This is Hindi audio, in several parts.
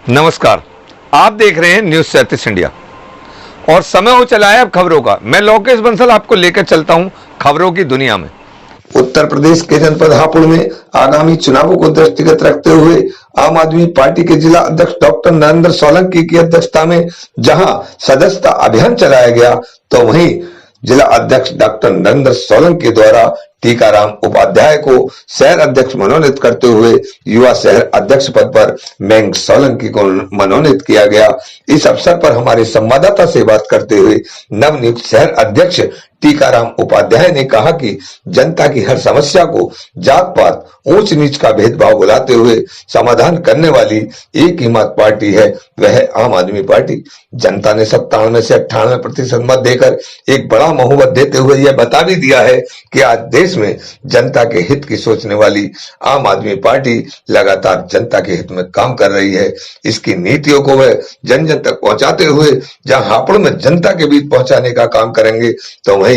नमस्कार, आप देख रहे हैं न्यूज 37 इंडिया और समय हो चला है अब खबरों का। मैं लोकेश बंसल आपको लेकर चलता हूं खबरों की दुनिया में। उत्तर प्रदेश के जनपद हापुड़ में आगामी चुनावों को दृष्टिगत रखते हुए आम आदमी पार्टी के जिला अध्यक्ष डॉक्टर नरेंद्र सोलंकी की अध्यक्षता में जहां सदस्यता अभियान चलाया गया, तो वहीं जिला अध्यक्ष डॉक्टर नरेंद्र सोलंकी द्वारा टीकाराम उपाध्याय को शहर अध्यक्ष मनोनीत करते हुए युवा शहर अध्यक्ष पद पर मैंग सोलंकी को मनोनीत किया गया। इस अवसर पर हमारे संवाददाता से बात करते हुए नवनियुक्त शहर अध्यक्ष टीकाराम उपाध्याय ने कहा कि जनता की हर समस्या को जात पात ऊंच नीच का भेदभाव भुलाते हुए समाधान करने वाली एक ही मत पार्टी है, वह है आम आदमी पार्टी। जनता ने 97 से 98% मत देकर एक बड़ा बहुमत देते हुए यह बता भी दिया है कि आज देश में जनता के हित की सोचने वाली आम आदमी पार्टी लगातार जनता के हित में काम कर रही है। इसकी नीतियों को वह जन जन तक पहुंचाते हुए जहां हापुड़ में जनता के बीच पहुंचाने का काम करेंगे, तो वहीं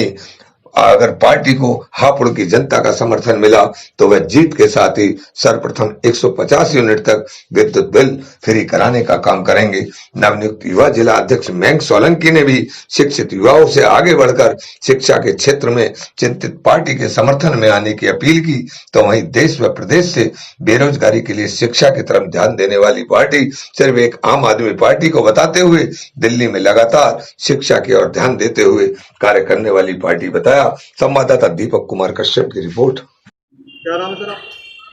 अगर पार्टी को हापुड़ की जनता का समर्थन मिला तो वह जीत के साथ ही सर्वप्रथम 150 यूनिट तक विद्युत बिल फ्री कराने का काम करेंगे। नवनियुक्त युवा जिला अध्यक्ष मैंग सोलंकी ने भी शिक्षित युवाओं से आगे बढ़कर शिक्षा के क्षेत्र में चिंतित पार्टी के समर्थन में आने की अपील की। तो वहीं देश व प्रदेश से बेरोजगारी के लिए शिक्षा की तरफ ध्यान देने वाली पार्टी सिर्फ एक आम आदमी पार्टी को बताते हुए दिल्ली में लगातार शिक्षा की ओर ध्यान देते हुए कार्य करने वाली पार्टी बताया। संवाददाता दीपक कुमार कश्यप की रिपोर्ट। क्या नाम है सर?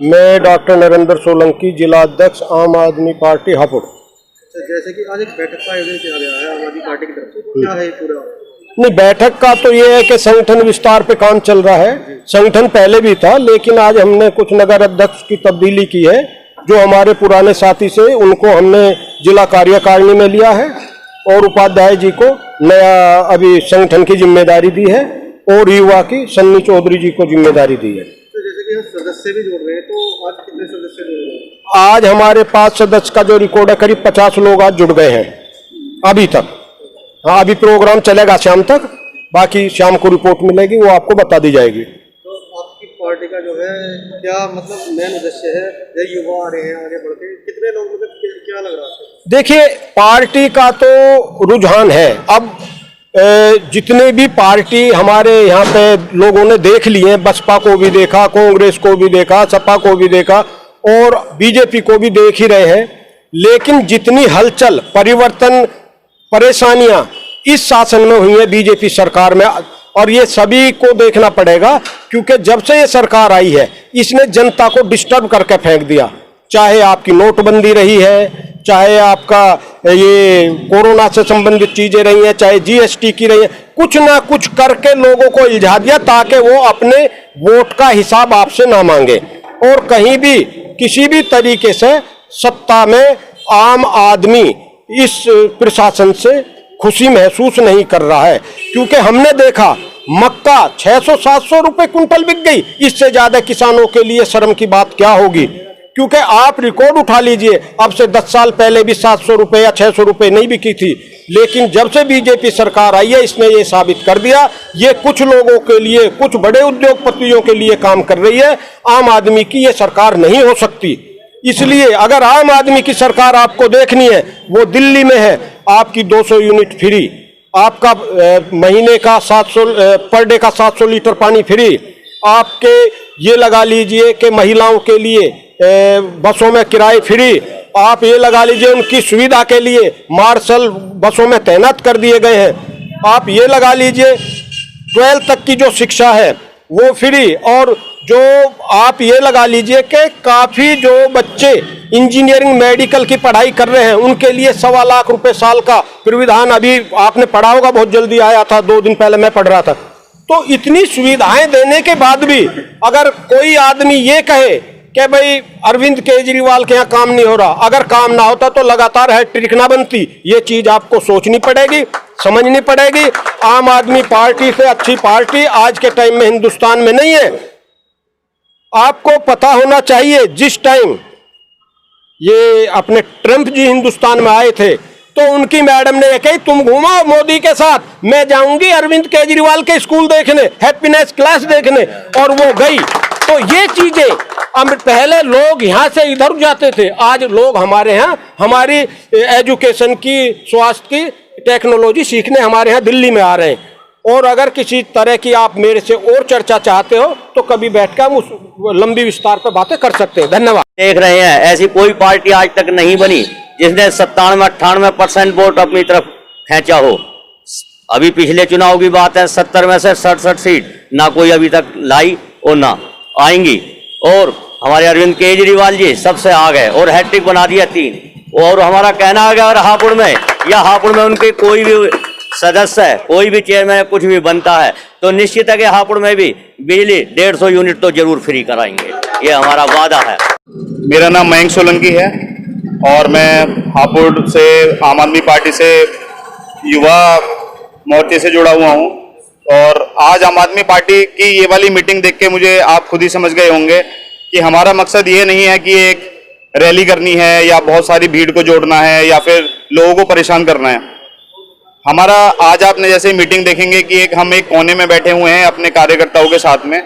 मैं डॉक्टर नरेंद्र सोलंकी, जिला अध्यक्ष आम आदमी पार्टी हापुड़। जैसे कि आज एक बैठक का आयोजन किया गया है आम आदमी पार्टी की तरफ से, क्या है पूरा? नहीं, बैठक का तो ये है कि संगठन विस्तार पे काम चल रहा है। संगठन पहले भी था, लेकिन आज हमने कुछ नगर अध्यक्ष की तब्दीली की है। जो हमारे पुराने साथी से उनको हमने जिला कार्यकारिणी में लिया है और उपाध्याय जी को नया अभी संगठन की जिम्मेदारी दी है और युवा की सन्नी चौधरी जी को जिम्मेदारी दी है। तो जैसे कि सदस्य भी जुड़ रहे हैं, तो आज कितने सदस्य जुड़ रहे हैं? आज हमारे पास सदस्य का जो रिकॉर्ड है करीब 50 लोग आज जुड़ गए हैं अभी तक। हाँ, अभी प्रोग्राम चलेगा शाम तक, बाकी शाम को रिपोर्ट मिलेगी, वो आपको बता दी जाएगी। तो आपकी पार्टी का जो है क्या मतलब मेन उद्देश्य है? ये युवा आ रहे हैं आगे बढ़ के, कितने लोग मतलब क्या लग रहा है? देखिए, पार्टी का तो रुझान है। अब जितने भी पार्टी हमारे यहाँ पे लोगों ने देख लिए, बसपा को भी देखा, कांग्रेस को भी देखा, सपा को भी देखा और बीजेपी को भी देख ही रहे हैं, लेकिन जितनी हलचल, परिवर्तन, परेशानियां इस शासन में हुई है बीजेपी सरकार में, और ये सभी को देखना पड़ेगा, क्योंकि जब से ये सरकार आई है इसने जनता को डिस्टर्ब करके फेंक दिया। चाहे आपकी नोटबंदी रही है, चाहे आपका ये कोरोना से संबंधित चीजें रही हैं, चाहे जीएसटी की रही है, कुछ ना कुछ करके लोगों को इल्झा दिया ताकि वो अपने वोट का हिसाब आपसे ना मांगे। और कहीं भी किसी भी तरीके से सत्ता में आम आदमी इस प्रशासन से खुशी महसूस नहीं कर रहा है, क्योंकि हमने देखा मक्का 600-700 रुपए कुंटल बिक गई। इससे ज्यादा किसानों के लिए शर्म की बात क्या होगी? क्योंकि आप रिकॉर्ड उठा लीजिए, अब से 10 साल पहले भी 700 रुपए या 600 रुपए नहीं बिकी थी, लेकिन जब से बीजेपी सरकार आई है इसने ये साबित कर दिया ये कुछ लोगों के लिए, कुछ बड़े उद्योगपतियों के लिए काम कर रही है। आम आदमी की ये सरकार नहीं हो सकती। इसलिए अगर आम आदमी की सरकार आपको देखनी है, वो दिल्ली में है, आपकी 200 यूनिट फ्री, आपका महीने का 700 पर डे का 700 लीटर पानी फ्री, आपके ये लगा लीजिए कि महिलाओं के लिए बसों में किराए फ्री, आप ये लगा लीजिए उनकी सुविधा के लिए मार्शल बसों में तैनात कर दिए गए हैं, आप ये लगा लीजिए 12 तक की जो शिक्षा है वो फ्री, और जो आप ये लगा लीजिए कि काफ़ी जो बच्चे इंजीनियरिंग मेडिकल की पढ़ाई कर रहे हैं उनके लिए 1.25 लाख रुपए साल का प्रावधान अभी आपने पढ़ा होगा, बहुत जल्दी आया था, 2 दिन पहले मैं पढ़ रहा था। तो इतनी सुविधाएं देने के बाद भी अगर कोई आदमी ये कहे कि भाई अरविंद केजरीवाल के यहाँ काम नहीं हो रहा, अगर काम ना होता तो लगातार हैट्रिक ना बनती। ये चीज आपको सोचनी पड़ेगी, समझनी पड़ेगी। आम आदमी पार्टी से अच्छी पार्टी आज के टाइम में हिंदुस्तान में नहीं है। आपको पता होना चाहिए, जिस टाइम ये अपने ट्रंप जी हिंदुस्तान में आए थे तो उनकी मैडम ने कही तुम घूमो मोदी के साथ, मैं जाऊंगी अरविंद केजरीवाल के स्कूल देखने, हैप्पीनेस क्लास देखने, और वो गई। तो ये चीजें अब पहले लोग यहाँ से इधर जाते थे, आज लोग हमारे यहाँ हमारी एजुकेशन की, स्वास्थ्य की टेक्नोलॉजी सीखने हमारे यहाँ दिल्ली में आ रहे हैं। और अगर किसी तरह की आप मेरे से और चर्चा चाहते हो तो कभी बैठ कर हम उस लंबी विस्तार पर बातें कर सकते हैं। धन्यवाद। देख रहे हैं ऐसी कोई पार्टी आज तक नहीं बनी जिसने 97-98% वोट अपनी तरफ खींचा हो। अभी पिछले चुनाव की बात है, 70 में से 67 सीट ना कोई अभी तक लाई और ना आएंगी। और हमारे अरविंद केजरीवाल जी सबसे आगे और हैट्रिक बना दिया 3। और हमारा कहना है अगर हापुड़ में या हापुड़ में उनके कोई भी सदस्य है, कोई भी चेयरमैन कुछ भी बनता है तो निश्चित है कि हापुड़ में भी बिजली 150 यूनिट तो जरूर फ्री कराएंगे, ये हमारा वादा है। मेरा नाम मयंक सोलंकी है और मैं हापुड़ से आम आदमी पार्टी से युवा मोर्चे से जुड़ा हुआ हूं। और आज आम आदमी पार्टी की ये वाली मीटिंग देख के मुझे आप खुद ही समझ गए होंगे कि हमारा मकसद ये नहीं है कि एक रैली करनी है या बहुत सारी भीड़ को जोड़ना है या फिर लोगों को परेशान करना है। हमारा आज आपने जैसे मीटिंग देखेंगे कि हम एक कोने में बैठे हुए हैं अपने कार्यकर्ताओं के साथ में,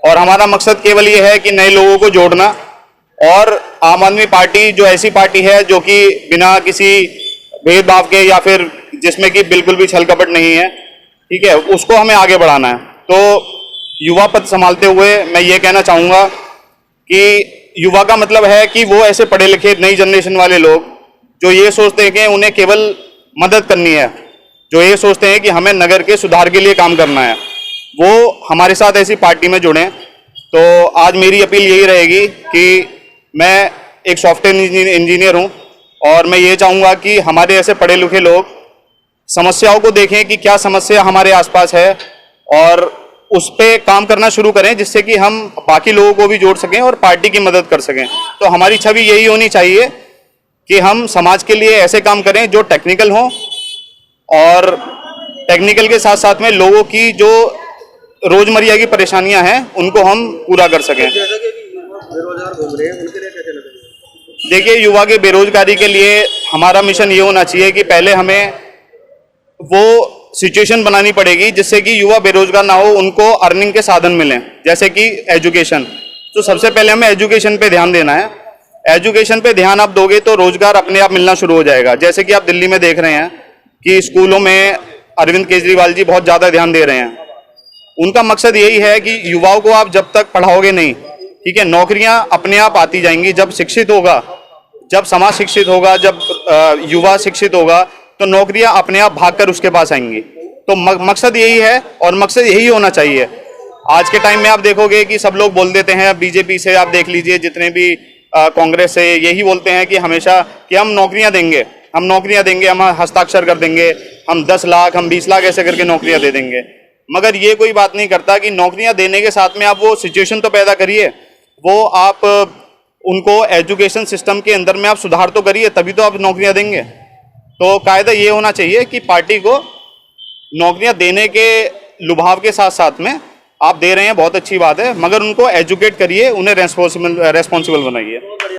और हमारा मकसद केवल ये है कि नए लोगों को जोड़ना। और आम आदमी पार्टी जो ऐसी पार्टी है जो कि बिना किसी भेदभाव के या फिर जिसमें कि बिल्कुल भी छल कपट नहीं है, ठीक है, उसको हमें आगे बढ़ाना है। तो युवा पद संभालते हुए मैं ये कहना चाहूँगा कि युवा का मतलब है कि वो ऐसे पढ़े लिखे नई जनरेशन वाले लोग जो ये सोचते हैं कि उन्हें केवल मदद करनी है, जो ये सोचते हैं कि हमें नगर के सुधार के लिए काम करना है, वो हमारे साथ ऐसी पार्टी में जुड़ें। तो आज मेरी अपील यही रहेगी कि मैं एक सॉफ्टवेयर इंजीनियर हूँ और मैं ये चाहूँगा कि हमारे ऐसे पढ़े लिखे लोग समस्याओं को देखें कि क्या समस्या हमारे आसपास है और उस पर काम करना शुरू करें, जिससे कि हम बाकी लोगों को भी जोड़ सकें और पार्टी की मदद कर सकें। तो हमारी छवि यही होनी चाहिए कि हम समाज के लिए ऐसे काम करें जो टेक्निकल हों और टेक्निकल के साथ साथ में लोगों की जो रोजमर्रा की परेशानियां हैं उनको हम पूरा कर सकें। जैसा कि युवा बेरोजगार घूम रहे हैं, उनके लिए क्या कहना चाहिए? देखिए, युवा के बेरोजगारी के लिए हमारा मिशन ये होना चाहिए कि पहले हमें वो सिचुएशन बनानी पड़ेगी जिससे कि युवा बेरोजगार ना हो, उनको अर्निंग के साधन मिलें, जैसे कि एजुकेशन। तो सबसे पहले हमें एजुकेशन पे ध्यान देना है। एजुकेशन पे ध्यान आप दोगे तो रोजगार अपने आप मिलना शुरू हो जाएगा। जैसे कि आप दिल्ली में देख रहे हैं कि स्कूलों में अरविंद केजरीवाल जी बहुत ज़्यादा ध्यान दे रहे हैं। उनका मकसद यही है कि युवाओं को आप जब तक पढ़ाओगे नहीं, ठीक है, नौकरियां अपने आप आती जाएंगी। जब शिक्षित होगा, जब समाज शिक्षित होगा, जब युवा शिक्षित होगा तो नौकरियां अपने आप भागकर उसके पास आएंगी। तो मकसद यही है और मकसद यही होना चाहिए। आज के टाइम में आप देखोगे कि सब लोग बोल देते हैं, बीजेपी से आप देख लीजिए, जितने भी कांग्रेस से यही बोलते हैं कि हमेशा कि हम नौकरियां देंगे, हम नौकरियां देंगे, हम हस्ताक्षर कर देंगे, हम 10 लाख, हम 20 लाख ऐसे करके नौकरियां दे देंगे। मगर ये कोई बात नहीं करता कि नौकरियां देने के साथ में आप वो सिचुएशन तो पैदा करिए, वो आप उनको एजुकेशन सिस्टम के अंदर में आप सुधार तो करिए, तभी तो आप नौकरियां देंगे। तो कायदा ये होना चाहिए कि पार्टी को नौकरियां देने के लुभाव के साथ साथ में आप दे रहे हैं, बहुत अच्छी बात है, मगर उनको एजुकेट करिए, उन्हें रेस्पॉन्सिबल बनाइए।